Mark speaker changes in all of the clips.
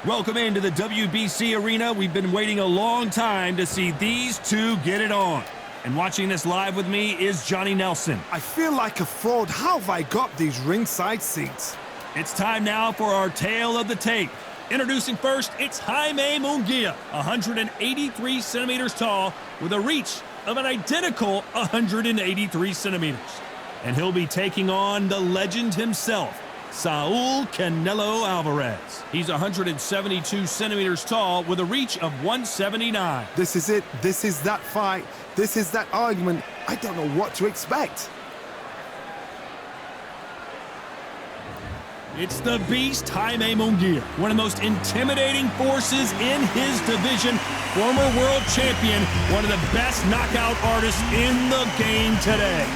Speaker 1: Welcome into the WBC arena. We've been waiting a long time to see these two get it on. And watching this live with me is Johnny Nelson.
Speaker 2: I feel like a fraud. How have I got these ringside seats?
Speaker 1: It's time now for our tale of the tape. Introducing first, it's Jaime Munguia, 183 centimeters tall with a reach of an identical 183 centimeters. And he'll be taking on the legend himself, Saul Canelo Alvarez. He's 172 centimeters tall with a reach of 179.
Speaker 2: This is it. This is that fight. This is that argument. I don't know what to expect.
Speaker 1: It's the beast, Jaime Munguia, one of the most intimidating forces in his division, former world champion, one of the best knockout artists in the game today.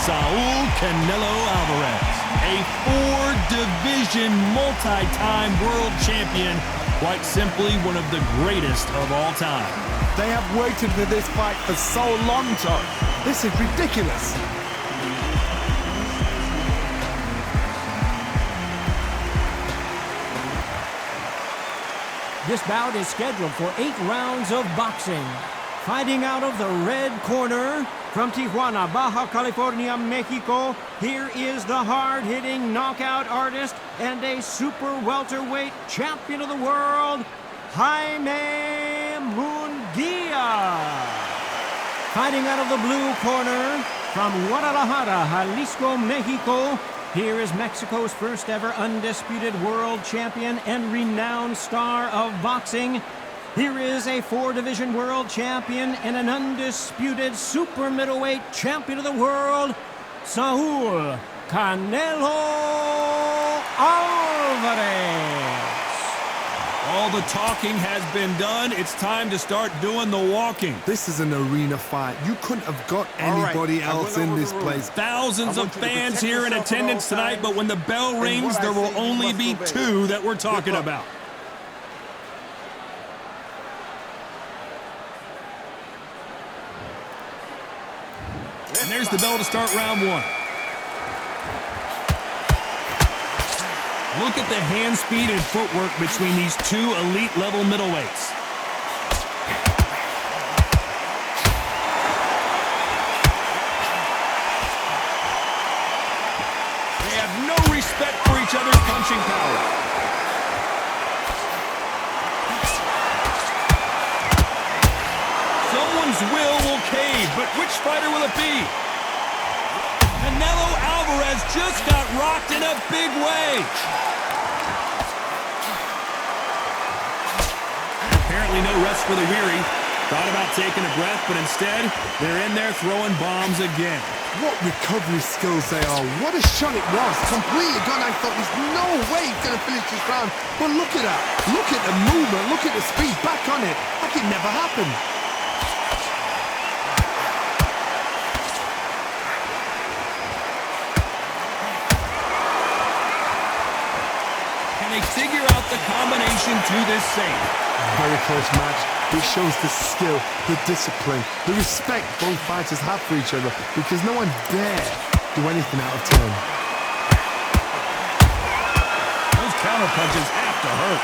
Speaker 1: Saul Canelo Alvarez, a four-division, multi-time world champion, quite simply one of the greatest of all time.
Speaker 2: They have waited for this fight for so long, John. This is ridiculous.
Speaker 3: This bout is scheduled for 8 rounds of boxing. Fighting out of the red corner, from Tijuana, Baja California, Mexico, here is the hard-hitting knockout artist and a super welterweight champion of the world, Jaime Munguia. Fighting out of the blue corner, from Guadalajara, Jalisco, Mexico, here is Mexico's first ever undisputed world champion and renowned star of boxing. Here is a 4-division world champion and an undisputed super middleweight champion of the world, Saul Canelo Alvarez.
Speaker 1: All the talking has been done. It's time to start doing the walking.
Speaker 2: This is an arena fight. You couldn't have got anybody else in this place.
Speaker 1: Thousands of fans here in attendance tonight, but when the bell rings, there will only be 2 that we're talking about. And there's the bell to start round 1. Look at the hand speed and footwork between these 2 elite-level middleweights. They have no respect for each other's punching power. Someone's will cave, but which fighter will it be? Canelo Alvarez just got rocked in a big way. Apparently no rest for the weary. Thought about taking a breath, but instead, they're in there throwing bombs again.
Speaker 2: What recovery skills they are. What a shot it was. Completely gone. I thought there's no way he's going to finish this round. But look at that. Look at the movement. Look at the speed. Back on it. Like it never happened.
Speaker 1: Can they figure out the combination to this save?
Speaker 2: Very close match. It shows the skill, the discipline, the respect both fighters have for each other, because no one dare do anything out of turn.
Speaker 1: Those counter punches have to hurt.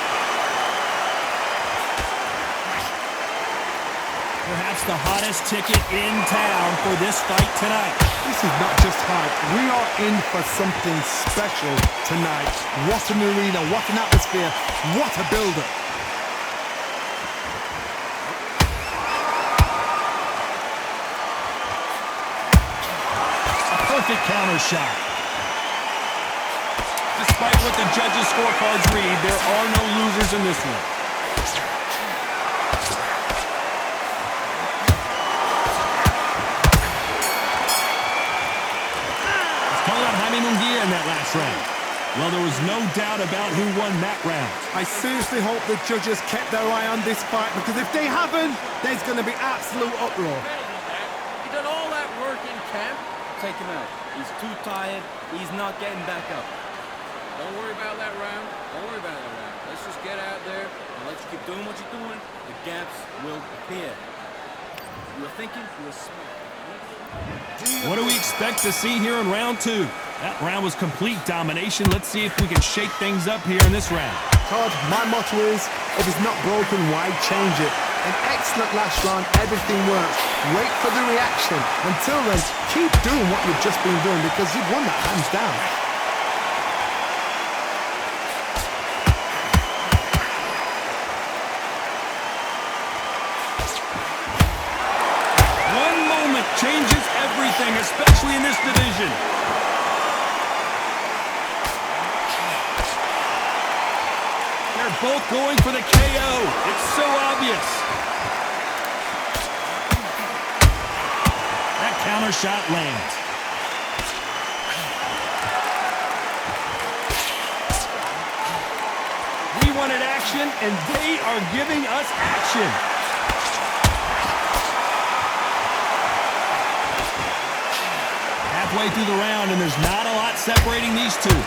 Speaker 1: Perhaps the hottest ticket in town for this fight tonight.
Speaker 2: This is not just hype. We are in for something special tonight. What an arena, what an atmosphere, what a build-up.
Speaker 1: Perfect counter shot. Despite what the judges' scorecards read, there are no losers in this one. Let's call out Jaime Munguia in that last round. Well, there was no doubt about who won that round.
Speaker 2: I seriously hope the judges kept their eye on this fight, because if they haven't, there's going to be absolute uproar.
Speaker 4: He done all that work in camp. Take him out. He's too tired. He's not getting back up. Don't worry about that round. Don't worry about that round. Let's just get out there and let's keep doing what you're doing. The gaps will appear. You were thinking, you were smart.
Speaker 1: What do we expect to see here in round 2? That round was complete domination. Let's see if we can shake things up here in this round.
Speaker 2: Todd, my motto is, if it's not broken, why change it? An excellent last round, everything works. Wait for the reaction. Until then, keep doing what you've just been doing because you've won that hands down.
Speaker 1: One moment changes everything, especially in this division. They're both going for the KO. It's so obvious. That counter shot lands. We wanted action, and they are giving us action. Halfway through the round, and there's not a lot separating these two.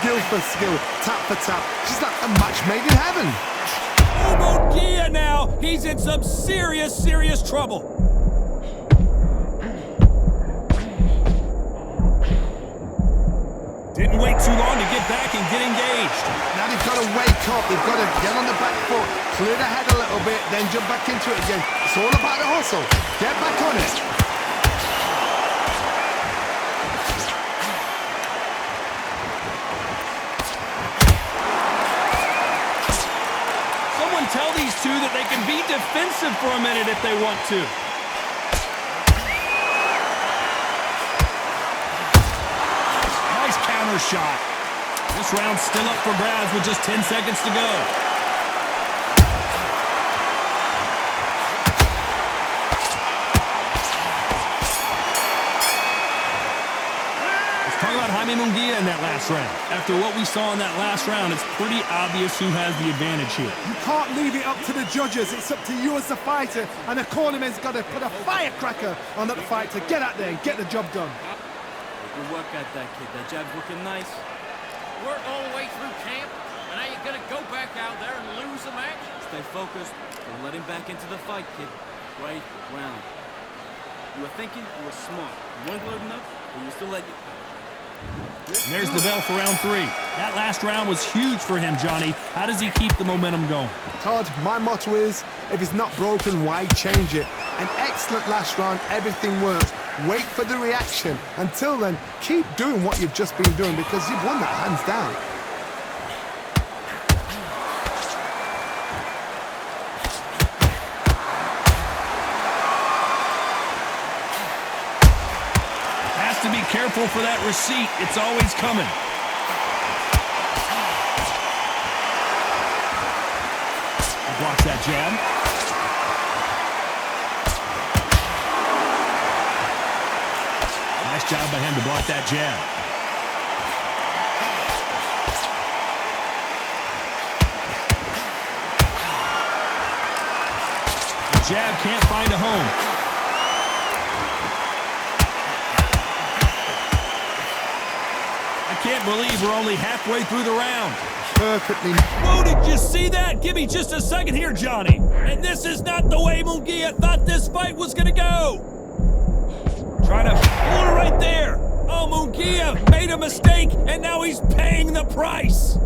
Speaker 2: Skill for skill, tap for tap. She's like a match made in heaven.
Speaker 1: Oh, Munguia now. He's in some serious trouble. Didn't wait too long to get back and get engaged.
Speaker 2: Now they've got to wake up. They've got to get on the back foot, clear the head a little bit, then jump back into it again. It's all about the hustle. Get back on it.
Speaker 1: Tell these two that they can be defensive for a minute if they want to. Nice counter shot. This round's still up for grabs with just 10 seconds to go. Talk about Jaime Munguia in that last round. After what we saw in that last round, it's pretty obvious who has the advantage here.
Speaker 2: You can't leave it up to the judges. It's up to you as the fighter, and the cornerman's got to put a firecracker on that fight to get out there and get the job done.
Speaker 4: Good work at that, kid. That jab's looking nice.
Speaker 5: Work all the way through camp, and now you're going to go back out there and lose the match?
Speaker 4: Stay focused. Don't let him back into the fight, kid. Right round. You were thinking, you were smart. You weren't good enough, but you still let you...
Speaker 1: And there's the bell for round 3. That last round was huge for him, Johnny. How does he keep the momentum going?
Speaker 2: Todd, my motto is, if it's not broken, why change it? An excellent last round, everything works. Wait for the reaction. Until then, keep doing what you've just been doing because you've won that hands down.
Speaker 1: To be careful for that receipt. It's always coming. He blocks that jab. Nice job by him to block that jab. The jab can't find a home. Can't believe we're only halfway through the round.
Speaker 2: Perfectly.
Speaker 1: Whoa, did you see that? Give me just a second here, Johnny. And this is not the way Munguia thought this fight was going to go. Trying to pull it right there. Oh, Munguia made a mistake, and now he's paying the price.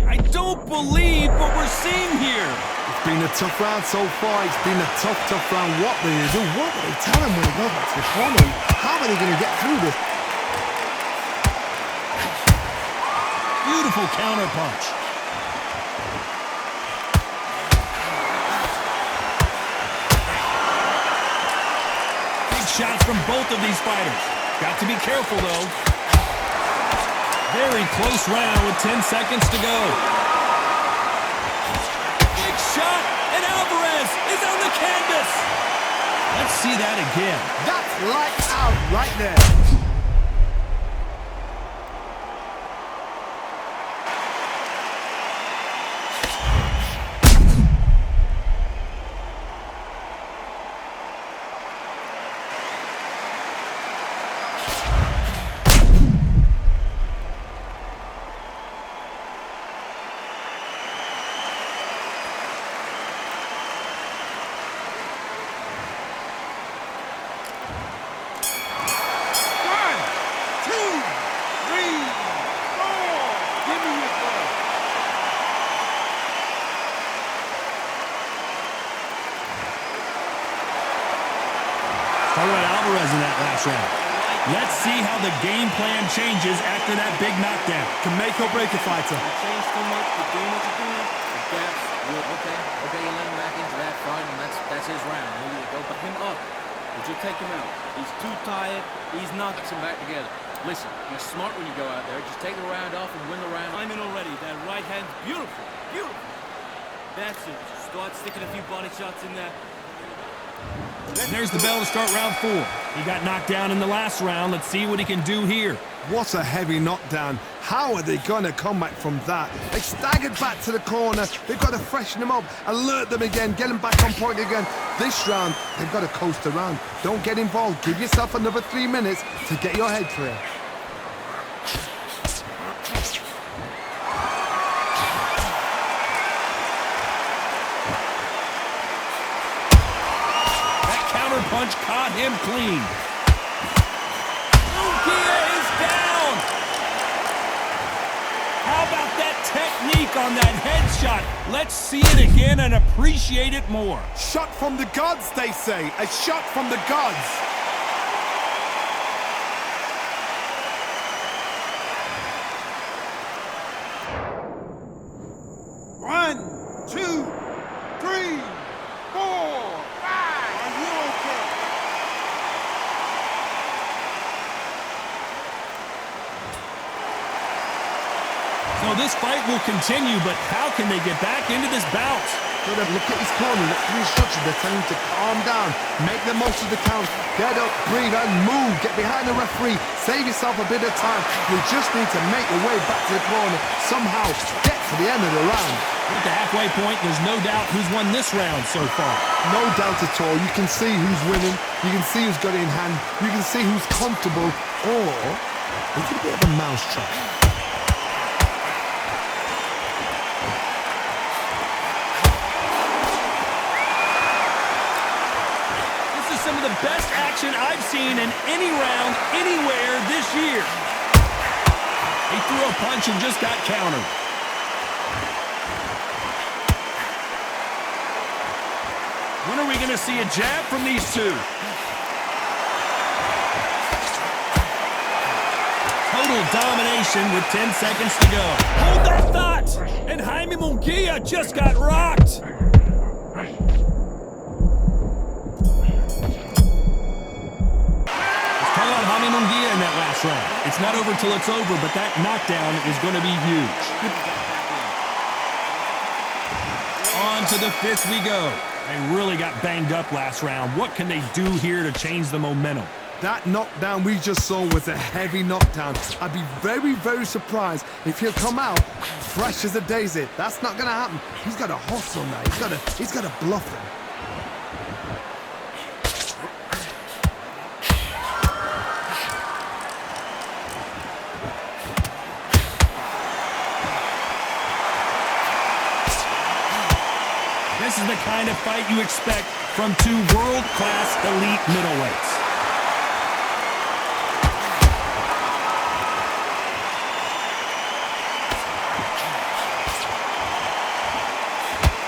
Speaker 1: I don't believe what we're seeing here.
Speaker 2: It's been a tough round so far. It's been a tough round. What will they do? What will they tell him when they go back to the corner? How are they going to get through this?
Speaker 1: Beautiful counter punch. Big shots from both of these fighters. Got to be careful, though. Very close round with 10 seconds to go. Shot, and Alvarez is on the canvas. Let's see that again.
Speaker 2: That's lights out right there.
Speaker 1: Talk about Alvarez in that last round. Let's see how the game plan changes after that big knockdown.
Speaker 2: Can make or break a fighter.
Speaker 4: You change too much, you're doing what you're doing. The gaps, okay, you let him back into that fight, and that's his round. You go back him up, but you take him out. He's too tired, he's not him back together. Listen, you're smart when you go out there. Just take the round off and win the round.
Speaker 6: I'm in already. That right hand's beautiful. Beautiful. That's it. Start sticking a few body shots in there.
Speaker 1: There's the bell to start round 4. He got knocked down in the last round. Let's see what he can do here.
Speaker 2: What a heavy knockdown. How are they going to come back from that? They staggered back to the corner. They've got to freshen them up, alert them again, get them back on point again. This round, they've got to coast around. Don't get involved. Give yourself another 3 minutes to get your head clear.
Speaker 1: Punch caught him clean. Munguia is down. How about that technique on that headshot? Let's see it again and appreciate it more.
Speaker 2: Shot from the gods, they say. A shot from the gods.
Speaker 7: One, two, three, four, five. Are you okay?
Speaker 1: So this fight will continue, but how can they get back into this bout?
Speaker 2: Look at his corner, look at the instructions. They're telling him to calm down, make the most of the count, get up, breathe, and move. Get behind the referee, save yourself a bit of time. You just need to make your way back to the corner, somehow get to the end of the round.
Speaker 1: At the halfway point, there's no doubt who's won this round so far.
Speaker 2: No doubt at all. You can see who's winning, you can see who's got it in hand, you can see who's comfortable, or it's a bit of a mousetrap.
Speaker 1: Some of the best action I've seen in any round, anywhere this year. He threw a punch and just got countered. When are we going to see a jab from these two? Total domination with 10 seconds to go. Hold that thought! And Jaime Munguia just got rocked. Jaime Munguia in that last round. It's not over till it's over, but that knockdown is going to be huge. On to the 5th we go. They really got banged up last round. What can they do here to change the momentum?
Speaker 2: That knockdown we just saw was a heavy knockdown. I'd be very, very surprised if he'll come out fresh as a daisy. That's not going to happen. He's got to hustle now. He's got to bluff him.
Speaker 1: This is the kind of fight you expect from two world-class elite middleweights.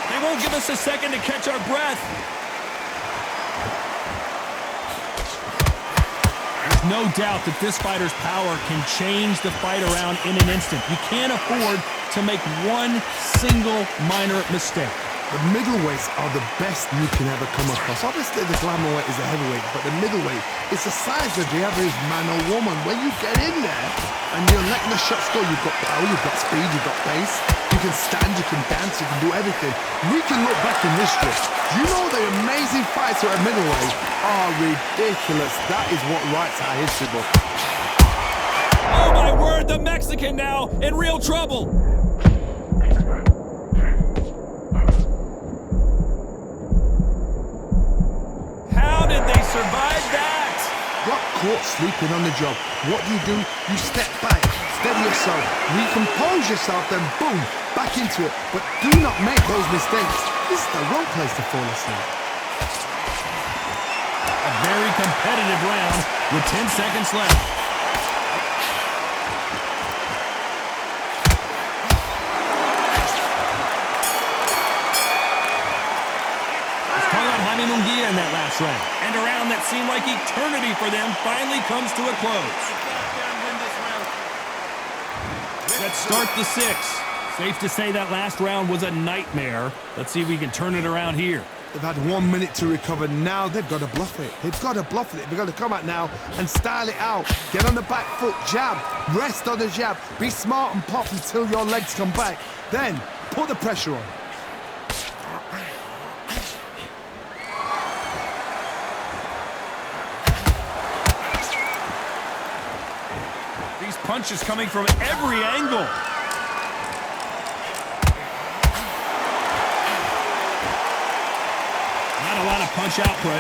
Speaker 1: They won't give us a second to catch our breath. There's no doubt that this fighter's power can change the fight around in an instant. You can't afford to make one single minor mistake.
Speaker 2: The middleweights are the best you can ever come across. Obviously, the glamour weight is a heavyweight, but the middleweight is the size of the average man or woman. When you get in there and you're letting the shots go, you've got power, you've got speed, you've got pace. You can stand, you can dance, you can do everything. We can look back in history. You know the amazing fights at middleweight are ridiculous. That is what writes our history book.
Speaker 1: Oh my word, the Mexican now in real trouble. Survive that!
Speaker 2: Got caught sleeping on the job. What do? You step back, steady yourself, recompose yourself, then boom, back into it. But do not make those mistakes. This is the wrong place to fall asleep.
Speaker 1: A very competitive round with 10 seconds left. Jaime Munguia in that last round. And a round that seemed like eternity for them finally comes to a close. Let's start the sixth. Safe to say that last round was a nightmare. Let's see if we can turn it around here.
Speaker 2: They've had 1 minute to recover. Now they've got to bluff it. They've got to bluff it. They've got to come out now and style it out. Get on the back foot, jab, rest on the jab. Be smart and pop until your legs come back. Then put the pressure on.
Speaker 1: These punches coming from every angle. A lot of punch output.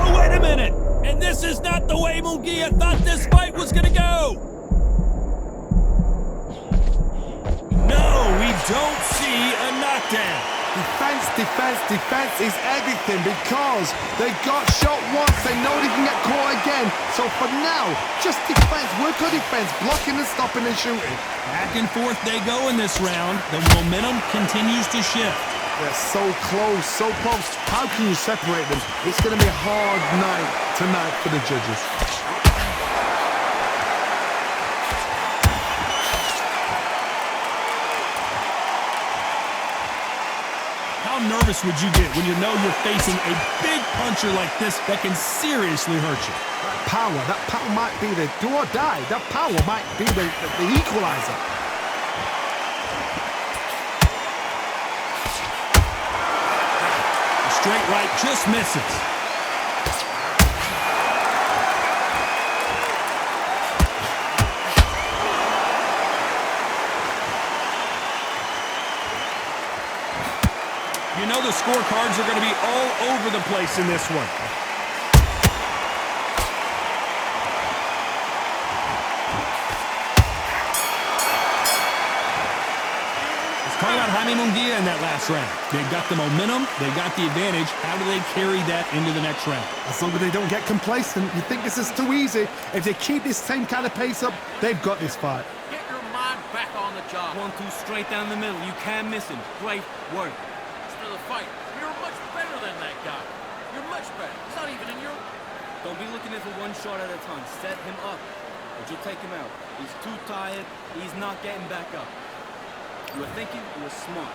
Speaker 1: Oh, wait a minute! And this is not the way Munguia thought this fight was gonna go! No, we don't see a knockdown.
Speaker 2: Defense, defense, defense is everything because they got shot once. They know they can get caught again. So for now, just defense. Work on defense, blocking and stopping and shooting.
Speaker 1: Back and forth they go in this round. The momentum continues to shift.
Speaker 2: They're so close, so close. How can you separate them? It's going to be a hard night tonight for the judges.
Speaker 1: How nervous would you get when you know you're facing a big puncher like this that can seriously hurt you?
Speaker 2: That power might be the do or die. That power might be the equalizer.
Speaker 1: Straight right just misses. You know the scorecards are going to be all over the place in this one. Talk about Jaime Munguia in that last round. They got the momentum, they got the advantage. How do they carry that into the next round?
Speaker 2: As long as they don't get complacent, you think this is too easy. If they keep this same kind of pace up, they've got this fight.
Speaker 5: Get your mind back on the job.
Speaker 6: 1-2 straight down the middle. You can't miss him. Great work.
Speaker 5: After the fight, you're much better than that guy. You're much better. It's not even in your...
Speaker 6: Don't be looking at for one shot at a time. Set him up. Or you take him out. He's too tired. He's not getting back up. You were thinking, you were smart.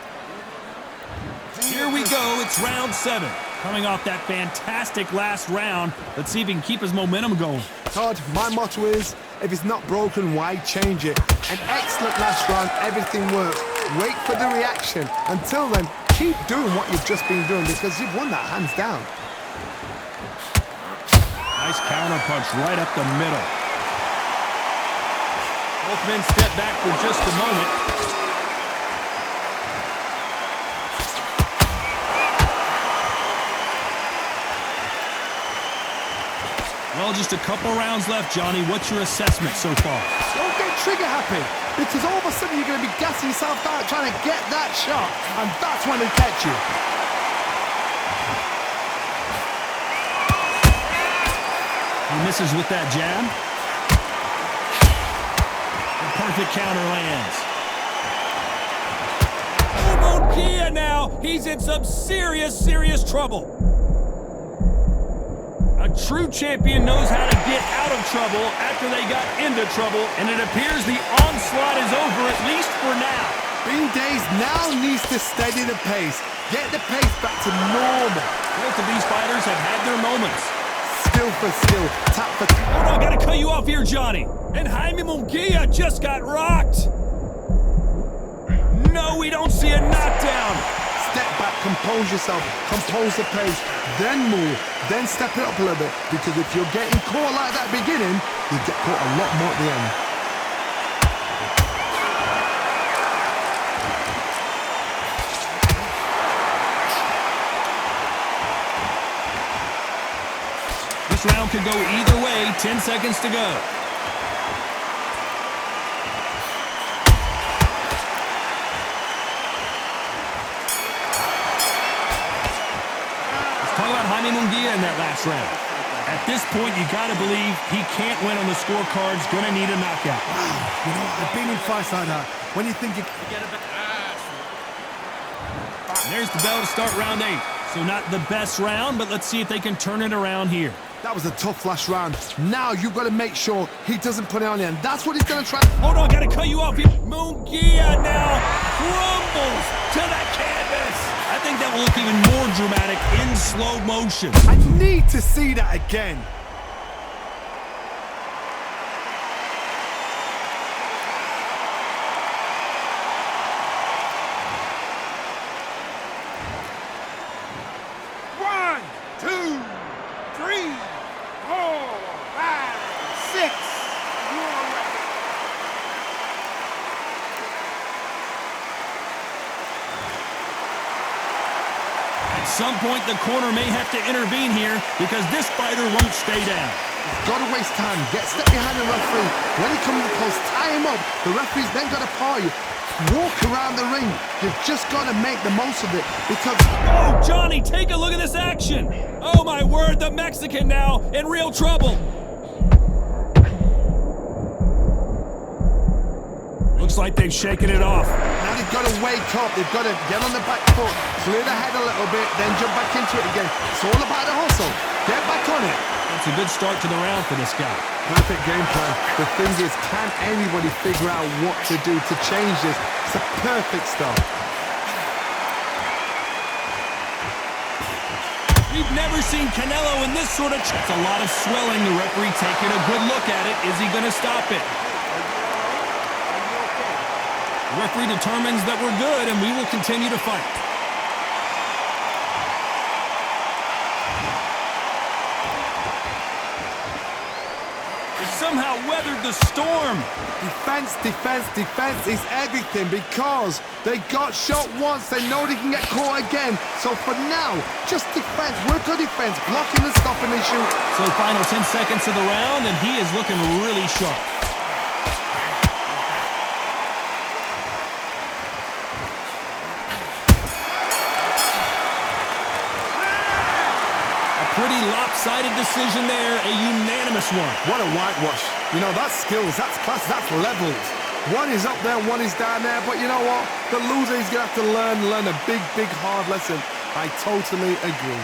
Speaker 1: Here we go, it's round 7. Coming off that fantastic last round, let's see if he can keep his momentum going.
Speaker 2: Todd, my motto is, if it's not broken, why change it? An excellent last round, everything works. Wait for the reaction. Until then, keep doing what you've just been doing because you've won that hands down.
Speaker 1: Nice counter punch right up the middle. Both men step back for just a moment. Well, just a couple rounds left, Johnny. What's your assessment so far?
Speaker 2: Don't get trigger happy, because all of a sudden you're going to be gassing yourself out trying to get that shot, and that's when they catch you.
Speaker 1: He misses with that jab. The perfect counter lands. Oh, Munguia now! He's in some serious trouble. A true champion knows how to get out of trouble after they got into trouble, and it appears the onslaught is over, at least for now.
Speaker 2: Bean Days now needs to steady the pace. Get the pace back to normal.
Speaker 1: Both of these fighters have had their moments.
Speaker 2: Skill for skill, tap for tap.
Speaker 1: Hold on, gotta cut you off here, Johnny. And Jaime Munguia just got rocked. No, we don't see a knockdown.
Speaker 2: Step back, compose yourself, compose the pace, then move, then step it up a little bit. Because if you're getting caught like that beginning, you get caught a lot more at the end.
Speaker 1: This round could go either way. 10 seconds to go. Talk about Jaime Munguia in that last round. At this point, you got to believe he can't win on the scorecards. Gonna need a knockout.
Speaker 2: Wow, you know, I've been in fights like that. When you think you...
Speaker 1: There's the bell to start round 8. So not the best round, but let's see if they can turn it around here.
Speaker 2: That was a tough last round. Now you've got to make sure he doesn't put it on you, and that's what he's going to try.
Speaker 1: Hold on, gotta cut you off here. Munguia now crumbles to the canvas. I think that will look even more dramatic in slow motion.
Speaker 2: I need to see that again.
Speaker 7: One, two, three, four, five, six. You all right?
Speaker 1: At some point, the corner may have to intervene here because this fighter won't stay down.
Speaker 2: Got to waste time. Get step behind the referee. When he comes close, tie him up. The referee's then got to paw you. Walk around the ring. You've just got to make the most of it because...
Speaker 1: Oh, Johnny, take a look at this action. Oh, my word, the Mexican now in real trouble. Looks like they've shaken it off.
Speaker 2: Now they've got to wake up. They've got to get on the back foot, clear the head a little bit, then jump back into it again. It's all about the hustle. Get back on it.
Speaker 1: That's a good start to the round for this guy.
Speaker 2: Perfect game plan. The thing is, can anybody figure out what to do to change this? It's a perfect start.
Speaker 1: We've never seen Canelo in this sort of... It's a lot of swelling. The referee taking a good look at it. Is he going to stop it? The referee determines that we're good, and we will continue to fight. They somehow weathered the storm.
Speaker 2: Defense, defense, defense is everything because they got shot once. They know they can get caught again. So for now, just defense. Work on defense, blocking and stopping and shoot.
Speaker 1: So final 10 seconds of the round, and he is looking really sharp. Pretty lopsided decision there, a unanimous one.
Speaker 2: What a whitewash. You know, that's skills, that's class, that's levels. One is up there, one is down there, but you know what? The loser is going to have to learn a big, big, hard lesson. I totally agree.